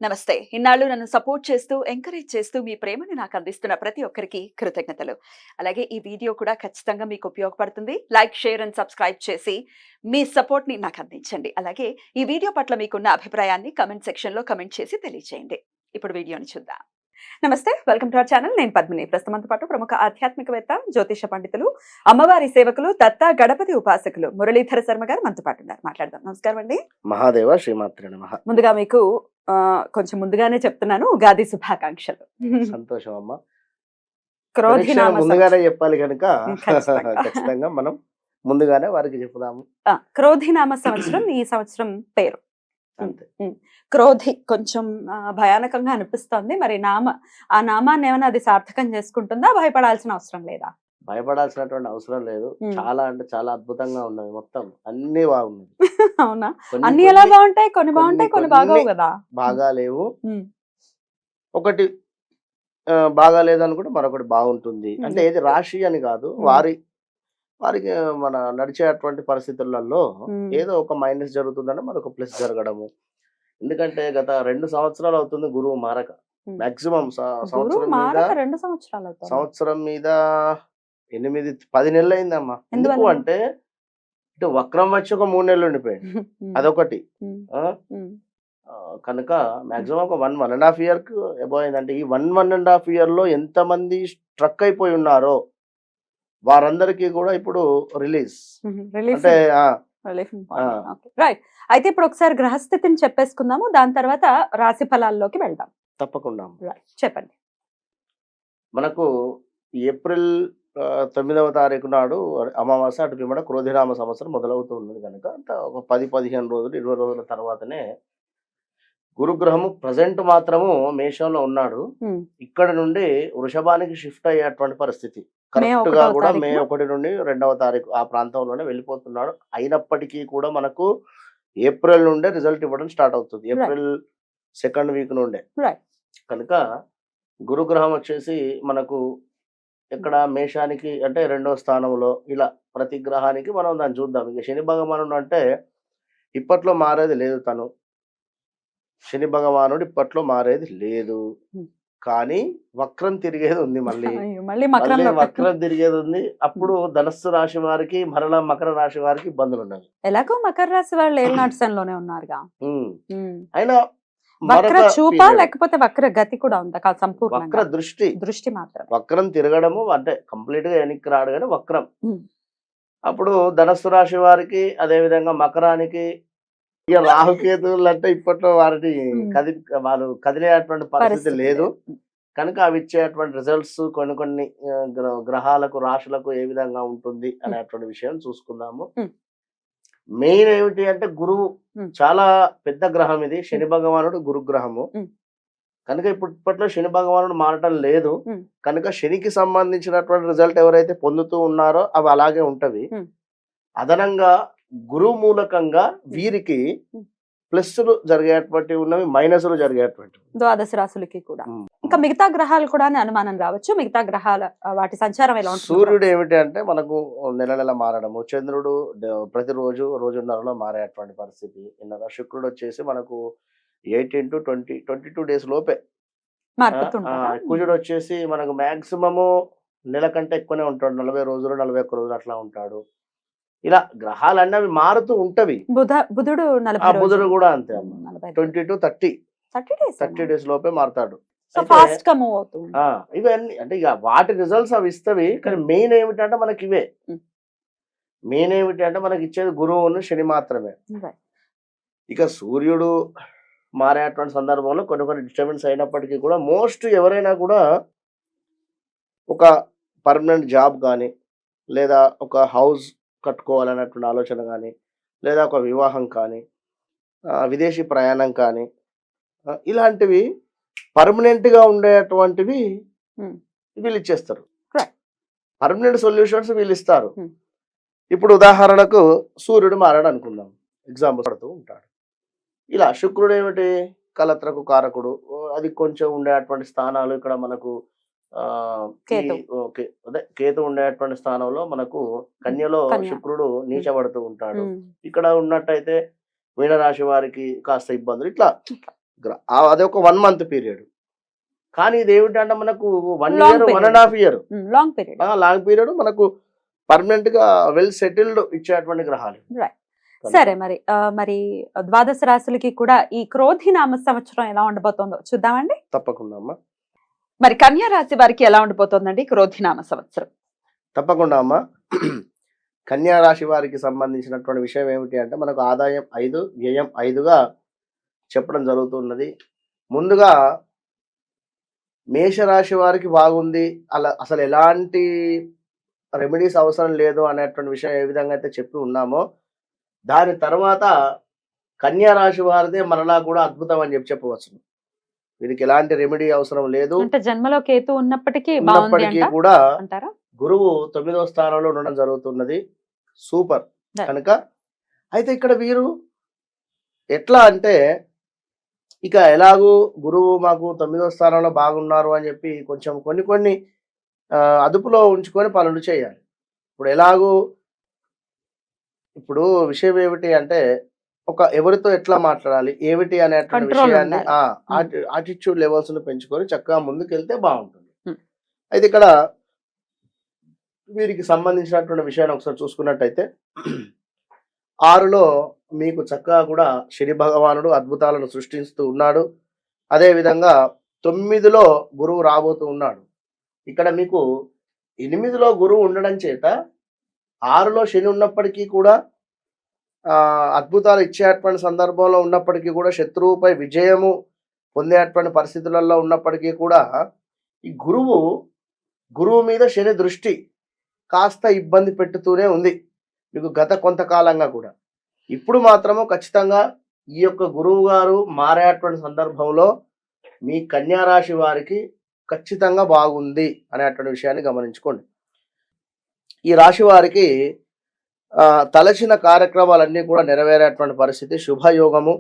నమస్తే. ఇన్నాళ్ళు నన్ను సపోర్ట్ చేస్తూ, ఎంకరేజ్ చేస్తూ మీ ప్రేమను నాకు అందిస్తున్న ప్రతి ఒక్కరికి కృతజ్ఞతలు. అలాగే ఈ వీడియో కూడా ఖచ్చితంగా మీకు ఉపయోగపడుతుంది. లైక్, షేర్ అండ్ సబ్స్క్రైబ్ చేసి మీ సపోర్ట్‌ని నాకు అందించండి. అలాగే ఈ వీడియో పట్ల మీకున్న అభిప్రాయాన్ని కామెంట్ సెక్షన్‌లో కామెంట్ చేసి తెలియజేయండి. ఇప్పుడు వీడియోని చూద్దాం. నమస్తే. Welcome to our channel. నేను పద్మిని. ప్రస్తుతం మనతో పాటు ప్రముఖ ఆధ్యాత్మికవేత్త, జ్యోతిష పండితులు, అమ్మవారి సేవకులు, దత్త గణపతి ఉపాసకులు మురళీధర శర్మ గారు మనతో పాటు ఉన్నారు. మాట్లాడదాం. నమస్కారం అండి. మహాదేవ శ్రీమాత్రే నమః. ముందుగా మీకు కొంచెం ముందుగానే చెప్తున్నాను, ఉగాది శుభాకాంక్షలు. సంతోషం అమ్మ. క్రోధినామ ముందుగానే చెప్పాలి కనుక ఖచ్చితంగా. ఖచ్చితంగా మనం ముందుగానే వారికి చెప్పుదాము. క్రోధినామ సంవత్సరం ఈ సంవత్సరం పేరు. అంతే. క్రోధి కొంచెం భయానకంగా అనిపిస్తోంది. మరి ఆ నామాన్ని ఏమైనా అది సార్థకం చేసుకుంటుందా? భయపడాల్సిన అవసరం లేదా? భయపడాల్సినటువంటి అవసరం లేదు. చాలా అంటే చాలా అద్భుతంగా ఉన్నది. మొత్తం అన్ని బాగున్నది. అవునా? అన్ని ఎలా బాగుంటాయి? కొన్ని బాగుంటాయి, కొన్ని బాగోవు కదా. బాగా లేవు. ఒకటి బాగా లేదనుకుంటే మరొకటి బాగుంటుంది. అంటే ఏది రాశి అని కాదు, వారికి మన నడిచేటువంటి పరిస్థితులలో ఏదో ఒక మైనస్ జరుగుతుందంటే మరొక ప్లస్ జరగడము. ఎందుకంటే గత 2 సంవత్సరాలు అవుతుంది గురువు మారక. మాక్సిమం సంవత్సరం మీద 8-10 నెలలు అయిందమ్మా. ఎందుకు అంటే ఇటు వక్రం వచ్చి ఒక 3 నెలలు ఉండిపోయింది. అదొకటి. కనుక మాక్సిమం ఒక 1.5 year అబౌవ్ అయిందంటే ఈ 1.5 year లో ఎంతమంది స్ట్రక్ అయిపోయి ఉన్నారో వారందరికీ కూడా ఇప్పుడు రిలీజ్ అంటే రైట్. అయితే ఇప్పుడు ఒకసారి గ్రహస్థితిని చెప్పేసుకుందాము, దాని తర్వాత రాశి ఫలాల్లోకి వెళ్దాం. తప్పకుండా చెప్పండి. మనకు ఏప్రిల్ 9వ తారీఖు నాడు అమావాస్య, అటు పిమ్మట క్రోధినామ సంవత్సరం మొదలవుతూ ఉన్నది కనుక ఒక 10-15 రోజులు 20 రోజుల తర్వాతనే గురుగ్రహము ప్రజెంట్ మాత్రము మేషంలో ఉన్నాడు. ఇక్కడ నుండి వృషభానికి షిఫ్ట్ అయ్యేటువంటి పరిస్థితి. కరెక్ట్ గా కూడా మే 1 నుండి 2వ తారీఖు ఆ ప్రాంతంలోనే వెళ్ళిపోతున్నాడు. అయినప్పటికీ కూడా మనకు ఏప్రిల్ నుండే రిజల్ట్ ఇవ్వడం స్టార్ట్ అవుతుంది. ఏప్రిల్ 2nd వీక్ నుండే. కనుక గురుగ్రహం వచ్చేసి మనకు ఇక్కడ మేషానికి అంటే 2వ స్థానంలో, ఇలా ప్రతి గ్రహానికి మనం దాన్ని చూద్దాం. ఇక శని భగవానుడు అంటే ఇప్పట్లో మారేది లేదు. శని భగవానుడు ఇప్పట్లో మారేది లేదు, కానీ వక్రం తిరిగేది ఉంది. మళ్ళీ వక్రం తిరిగేది ఉంది. అప్పుడు ధనస్సు రాశి వారికి మరలా మకర రాశి వారికి ఇబ్బందులు ఉన్నాయి. ఎలాగో మకర రాశి వాళ్ళు ఏళ్ళనాటిసంలోనే ఉన్నారుగా. అయినా వక్ర చూప లేకపోతే వక్ర గతి కూడా ఉందా? సంపూర్ణ వక్ర దృష్టి మాత్రం. వక్రం తిరగడము అంటే కంప్లీట్ గా వెనక్కి రాడు కానీ వక్రం. అప్పుడు ధనస్సు రాశి వారికి, అదే విధంగా మకరానికి, ఇక రాహుకేతువులు అంటే ఇప్పట్లో వారిని వారు కదిలేటువంటి పరిస్థితి లేదు కనుక అవి ఇచ్చేటువంటి రిజల్ట్స్ కొన్ని గ్రహాలకు, రాశులకు ఏ విధంగా ఉంటుంది అనేటువంటి విషయం చూసుకుందాము. మెయిన్ ఏమిటి అంటే గురువు చాలా పెద్ద గ్రహం ఇది. శని భగవానుడు గురుగ్రహము కనుక ఇప్పట్లో శని భగవానుడు మారటం లేదు కనుక శనికి సంబంధించినటువంటి రిజల్ట్ ఎవరైతే పొందుతూ ఉన్నారో అవి అలాగే ఉంటవి. అదనంగా గురువు మూలకంగా వీరికి ప్లస్లు జరిగేటువంటి ఉన్నవి, మైనస్లు జరిగేటువంటి ద్వాదశ రాశులకి కూడా. ఇంకా మిగతా గ్రహాలు కూడా అనుమానం రావచ్చు. మిగతా గ్రహాల వాటి సంచారం ఎలా ఉంటుంది? సూర్యుడు ఏమిటి అంటే మనకు నెల మారడము, చంద్రుడు ప్రతిరోజు రోజున్నరలో మారేటువంటి పరిస్థితి. శుక్రుడు వచ్చేసి మనకు 18 to 22 days లోపే. కుజుడు వచ్చేసి మనకు మాక్సిమము నెల కంటే ఎక్కువనే ఉంటాడు. 40 రోజులు 41 రోజులు అట్లా ఉంటాడు. ఇలా గ్రహాలన్నీ అవి మారుతూ ఉంటవి. బుధుడు కూడా అంతే. 20 to 30 days లోపే మారుతాడు. ఇవన్నీ అంటే ఇక వాటి రిజల్ట్స్ అవి ఇస్తవి. కానీ మెయిన్ ఏమిటంటే మనకి ఇవే. మెయిన్ ఏమిటి అంటే మనకి ఇచ్చేది గురువును శని మాత్రమే. ఇక సూర్యుడు మారేటువంటి సందర్భంలో కొన్ని డిస్టర్బెన్స్ అయినప్పటికీ కూడా మోస్ట్ ఎవరైనా కూడా ఒక పర్మనెంట్ జాబ్ కానీ, లేదా ఒక హౌస్ కట్టుకోవాలన్నటువంటి ఆలోచన కానీ, లేదా ఒక వివాహం కానీ, విదేశీ ప్రయాణం కానీ, ఇలాంటివి పర్మనెంట్ గా ఉండేటువంటివి వీళ్ళు ఇచ్చేస్తారు. పర్మనెంట్ సొల్యూషన్స్ వీళ్ళు ఇస్తారు. ఇప్పుడు ఉదాహరణకు సూర్యుడు మారాడు అనుకుందాం, ఎగ్జాంపుల్ పడుతూ ఉంటాడు. ఇలా శుక్రుడు ఏమిటి, కలత్రకు కారకుడు. అది కొంచెం ఉండేటువంటి స్థానాలు ఇక్కడ మనకు కేతు ఉండేటువంటి స్థానంలో మనకు కన్యలో శుక్రుడు నీచబడుతూ ఉంటాడు. ఇక్కడ ఉన్నట్టయితే మీనరాశి వారికి కాస్త ఇబ్బందులు. ఇట్లా అదొక 1 మంత్ పీరియడ్. కానీ ఇది ఏమిటంటే మనకు 1 long year, period 1.5 year long period. Long period మనకు పర్మనెంట్‌గా వెల్ సెటిల్డ్ ఇచ్చేటువంటి గ్రహాలు. రైట్. సరే మరి మరి ద్వాదశ రాశులకి కూడా ఈ క్రోధినామ సంవత్సరం ఎలా ఉండబోతోందో చూద్దామండి. తప్పకుండా అమ్మా. మరి కన్యా రాశి వారికి ఎలా ఉండబోతోందండి క్రోధినామ సంవత్సరం? తప్పకుండా అమ్మా. కన్యా రాశి వారికి సంబంధించినటువంటి విషయం ఏమిటి అంటే మనకు ఆదాయం 5, వ్యయం 5గా చెప్పడం జరుగుతున్నది. ముందుగా మేషరాశి వారికి బాగుంది. అలా అసలు ఎలాంటి రెమెడీస్ అవసరం లేదు అనేటువంటి విషయం ఏ విధంగా అయితే చెప్పి ఉన్నామో, దాని తర్వాత కన్యా రాశి వారిదే మరలా కూడా అద్భుతం అని చెప్పవచ్చును. వీరికి ఎలాంటి రెమెడీ అవసరం లేదు. అంటే జన్మలో కేతు ఉన్నప్పటికీ కూడా అంటారా? గురువు 9వ స్థానంలో ఉండడం జరుగుతున్నది. సూపర్. కనుక అయితే ఇక్కడ వీరు ఎట్లా అంటే ఇక ఎలాగూ గురువు మాకు 9వ స్థానంలో బాగున్నారు అని చెప్పి కొంచెం కొన్ని అదుపులో ఉంచుకొని పనులు చేయాలి. ఇప్పుడు విషయం ఏమిటి అంటే ఎవరితో ఎట్లా మాట్లాడాలి ఏమిటి అనేటువంటి విషయాన్ని ఆటిట్యూడ్ లెవెల్స్ ను పెంచుకొని చక్కగా ముందుకెళ్తే బాగుంటుంది. అయితే ఇక్కడ వీరికి సంబంధించినటువంటి విషయాన్ని ఒకసారి చూసుకున్నట్టయితే 6లో మీకు చక్కగా కూడా శని భగవానుడు అద్భుతాలను సృష్టిస్తూ ఉన్నాడు. అదేవిధంగా 9లో గురువు రాబోతూ ఉన్నాడు. ఇక్కడ మీకు 8లో గురువు ఉండడం చేత 6లో శని ఉన్నప్పటికీ కూడా అద్భుతాలు ఇచ్చేటువంటి సందర్భంలో ఉన్నప్పటికీ కూడా శత్రువుపై విజయము పొందేటువంటి పరిస్థితులలో ఉన్నప్పటికీ కూడా ఈ గురువు మీద శని దృష్టి కాస్త ఇబ్బంది పెట్టుతూనే ఉంది మీకు గత కొంతకాలంగా కూడా. ఇప్పుడు మాత్రము ఖచ్చితంగా ఈ యొక్క గురువు గారు మారేటువంటి సందర్భంలో మీ కన్యా రాశి వారికి ఖచ్చితంగా బాగుంది అనేటువంటి విషయాన్ని గమనించుకోండి. ఈ రాశి వారికి తలచిన కార్యక్రమాలన్నీ కూడా నెరవేరేటువంటి పరిస్థితి, శుభయోగము,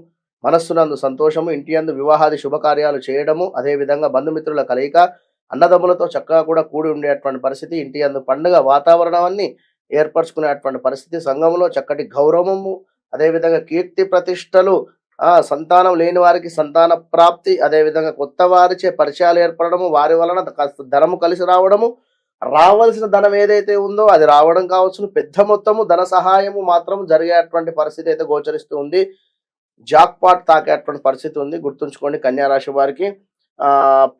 మనస్సునందు సంతోషము, ఇంటి యందు వివాహాది శుభకార్యాలు చేయడము, అదేవిధంగా బంధుమిత్రుల కలయిక, అన్నదమ్ములతో చక్కగా కూడా కూడి ఉండేటువంటి పరిస్థితి, ఇంటి యందు పండుగ వాతావరణాన్ని ఏర్పరచుకునేటువంటి పరిస్థితి, సంఘంలో చక్కటి గౌరవము, అదేవిధంగా కీర్తి ప్రతిష్టలు, సంతానం లేని వారికి సంతాన ప్రాప్తి, అదేవిధంగా కొత్త వారిచే పరిచయాలు ఏర్పడము, వారి వలన ధనము కలిసి రావడము, రావాల్సిన ధనం ఏదైతే ఉందో అది రావడం కావచ్చు, పెద్ద మొత్తము ధన సహాయము మాత్రం జరిగేటువంటి పరిస్థితి అయితే గోచరిస్తూ ఉంది. జాక్పాట్ తాకేటువంటి పరిస్థితి ఉంది. గుర్తుంచుకోండి కన్యా రాశి వారికి.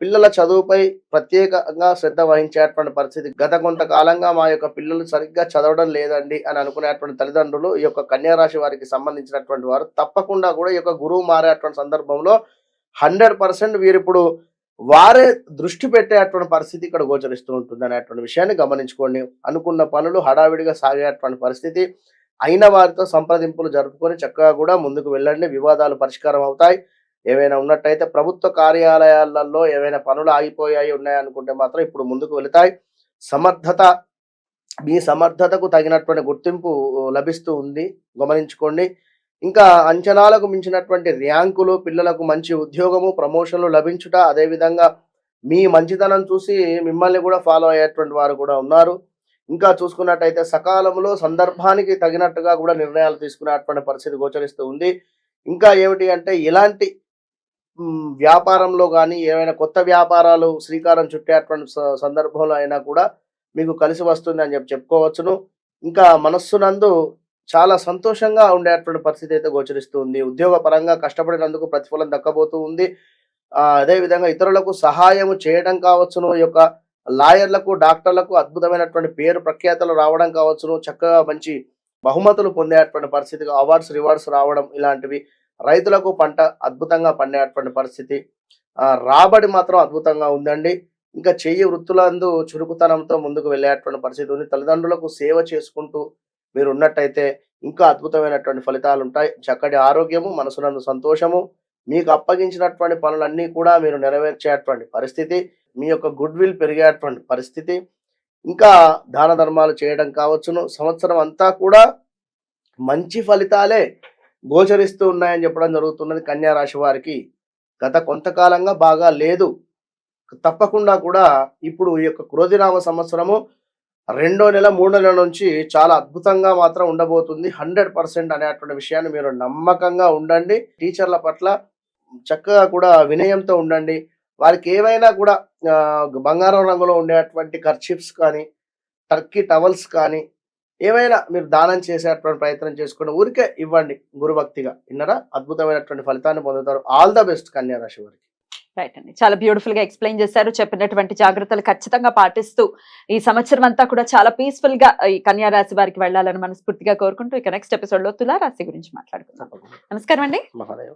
పిల్లల చదువుపై ప్రత్యేకంగా శ్రద్ధ వహించేటువంటి పరిస్థితి. గత కొంతకాలంగా మా యొక్క పిల్లలు సరిగ్గా చదవడం లేదండి అని అనుకునేటువంటి తల్లిదండ్రులు ఈ యొక్క కన్యా రాశి వారికి సంబంధించినటువంటి వారు తప్పకుండా కూడా ఈ యొక్క గురువు మారేటువంటి సందర్భంలో 100% వీరిప్పుడు వారే దృష్టి పెట్టేటువంటి పరిస్థితి ఇక్కడ గోచరిస్తూ ఉంటుంది అనేటువంటి విషయాన్ని గమనించుకోండి. అనుకున్న పనులు హడావిడిగా సాగేటువంటి పరిస్థితి. అయిన వారితో సంప్రదింపులు జరుపుకొని చక్కగా కూడా ముందుకు వెళ్ళండి. వివాదాలు పరిష్కారం అవుతాయి. ఏవైనా ఉన్నట్టయితే ప్రభుత్వ కార్యాలయాలలో ఏవైనా పనులు ఆగిపోయాయి ఉన్నాయనుకుంటే మాత్రం ఇప్పుడు ముందుకు వెళతాయి. మీ సమర్థతకు తగినటువంటి గుర్తింపు లభిస్తూ ఉంది, గమనించుకోండి. ఇంకా అంచనాలకు మించినటువంటి ర్యాంకులు, పిల్లలకు మంచి ఉద్యోగము, ప్రమోషన్లు లభించుట, అదేవిధంగా మీ మంచితనం చూసి మిమ్మల్ని కూడా ఫాలో అయ్యేటువంటి వారు కూడా ఉన్నారు. ఇంకా చూసుకున్నట్టయితే సకాలంలో సందర్భానికి తగినట్టుగా కూడా నిర్ణయాలు తీసుకునేటువంటి పరిస్థితి గోచరిస్తూ ఉంది. ఇంకా ఏమిటి అంటే ఇలాంటి వ్యాపారంలో కానీ ఏమైనా కొత్త వ్యాపారాలు శ్రీకారం చుట్టేటువంటి సందర్భంలో అయినా కూడా మీకు కలిసి వస్తుంది అని చెప్పుకోవచ్చును. ఇంకా మనస్సునందు చాలా సంతోషంగా ఉండేటువంటి పరిస్థితి అయితే గోచరిస్తూ ఉంది. ఉద్యోగ పరంగా కష్టపడినందుకు ప్రతిఫలం దక్కబోతూ ఉంది. అదేవిధంగా ఇతరులకు సహాయము చేయడం కావచ్చును, ఈ యొక్క లాయర్లకు, డాక్టర్లకు అద్భుతమైనటువంటి పేరు ప్రఖ్యాతలు రావడం కావచ్చును, చక్కగా మంచి బహుమతులు పొందేటువంటి పరిస్థితి, అవార్డ్స్ రివార్డ్స్ రావడం ఇలాంటివి. రైతులకు పంట అద్భుతంగా పండేటువంటి పరిస్థితి, రాబడి మాత్రం అద్భుతంగా ఉందండి. ఇంకా చెయ్యి వృత్తులందు చురుకుతనంతో ముందుకు వెళ్ళేటువంటి పరిస్థితి ఉంది. తల్లిదండ్రులకు సేవ చేసుకుంటూ మీరు ఉన్నట్టయితే ఇంకా అద్భుతమైనటువంటి ఫలితాలు ఉంటాయి. చక్కటి ఆరోగ్యము, మనసునందు సంతోషము, మీకు అప్పగించినటువంటి పనులన్నీ కూడా మీరు నెరవేర్చేటువంటి పరిస్థితి, మీ యొక్క గుడ్ విల్ పెరిగేటువంటి పరిస్థితి, ఇంకా దాన ధర్మాలు చేయడం కావచ్చును. సంవత్సరం అంతా కూడా మంచి ఫలితాలే గోచరిస్తూ ఉన్నాయని చెప్పడం జరుగుతున్నది కన్యా రాశి వారికి. గత కొంతకాలంగా బాగా లేదు. తప్పకుండా కూడా ఇప్పుడు ఈ యొక్క క్రోధినామ సంవత్సరము 2వ నెల 3వ నెల నుంచి చాలా అద్భుతంగా మాత్రం ఉండబోతుంది. 100% అనేటువంటి విషయాన్ని మీరు నమ్మకంగా ఉండండి. టీచర్ల పట్ల చక్కగా కూడా వినయంతో ఉండండి. వారికి ఏవైనా కూడా బంగారం రంగులో ఉండేటువంటి కర్చీఫ్స్ కానీ, టర్కీ టవల్స్ కానీ, ఏవైనా మీరు దానం చేసేటువంటి ప్రయత్నం చేసుకోండి. ఊరికే ఇవ్వండి గురుభక్తిగా. విన్నారా? అద్భుతమైనటువంటి ఫలితాన్ని పొందుతారు. ఆల్ ద బెస్ట్ కన్యా రాశి వారికి. రైట్ అండి, చాలా బ్యూటిఫుల్ గా ఎక్స్ప్లెయిన్ చేశారు. చెప్పినటువంటి జాగ్రత్తలు ఖచ్చితంగా పాటిస్తూ ఈ సంవత్సరం అంతా కూడా చాలా పీస్ఫుల్ గా ఈ కన్యా రాశి వారికి వెళ్ళాలని మనస్ఫూర్తిగా కోరుకుంటూ ఇక నెక్స్ట్ ఎపిసోడ్ లో తులా రాశి గురించి మాట్లాడుకుందాం. నమస్కారం అండి. మహాదేవ.